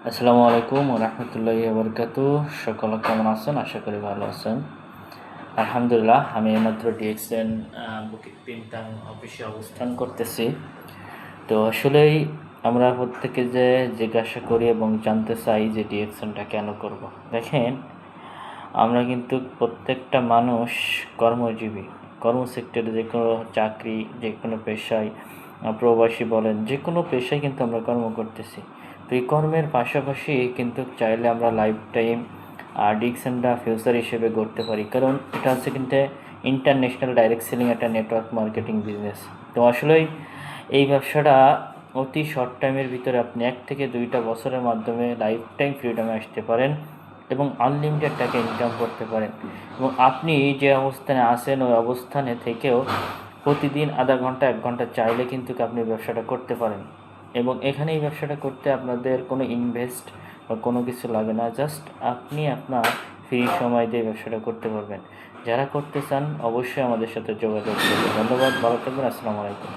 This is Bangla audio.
আসসালামু আলাইকুম রহমতুল্লাহি বারকাতু। সকলে কেমন আছেন? আশা করি ভালো আছেন। আলহামদুলিল্লাহ, আমি এইমাত্র ডিএক্সএন বুকিং পিনটাং অফিসে অবস্থান করতেছি। তো আসলেই আমরা প্রত্যেকে যে জিজ্ঞাসা করি এবং জানতে চাই যে ডিএক্সএনটা কেন করব। দেখেন, আমরা কিন্তু প্রত্যেকটা মানুষ কর্মজীবী, কর্মসেক্টরে যে কোনো চাকরি, যে কোনো পেশায়, প্রবাসী বলেন, যে কোনো পেশায় কিন্তু আমরা কর্ম করতেছি। তো এই কর্মের পাশাপাশি কিন্তু চাইলে আমরা লাইফ টাইম ডিএক্সএনটা ফিউচার হিসেবে গড়তে পারি, কারণ এটা হচ্ছে কিন্তু ইন্টারন্যাশনাল ডাইরেক্ট সেলিং একটা নেটওয়ার্ক মার্কেটিং বিজনেস। তো আসলেই এই ব্যবসাটা অতি শর্ট টাইমের ভিতরে আপনি 1 থেকে 2টা বছরের মাধ্যমে লাইফ টাইম ফ্রিডমে আসতে পারেন এবং আনলিমিটেড টাকা ইনকাম করতে পারেন। এবং আপনি যে অবস্থানে আছেন ওই অবস্থানে থেকেও প্রতিদিন আধা ঘন্টা 1 ঘন্টা চাইলে কিন্তু আপনি ব্যবসাটা করতে পারেন। এবং এখানে এই ব্যবসাটা করতে আপনাদের কোনো ইনভেস্ট বা কোনো কিছু লাগে না, জাস্ট আপনি আপনার ফ্রি সময় দিয়ে ব্যবসাটা করতে পারবেন। যারা করতে চান অবশ্যই আমাদের সাথে যোগাযোগ করবেন। ধন্যবাদ, ভালো থাকবেন। আসসালামু আলাইকুম।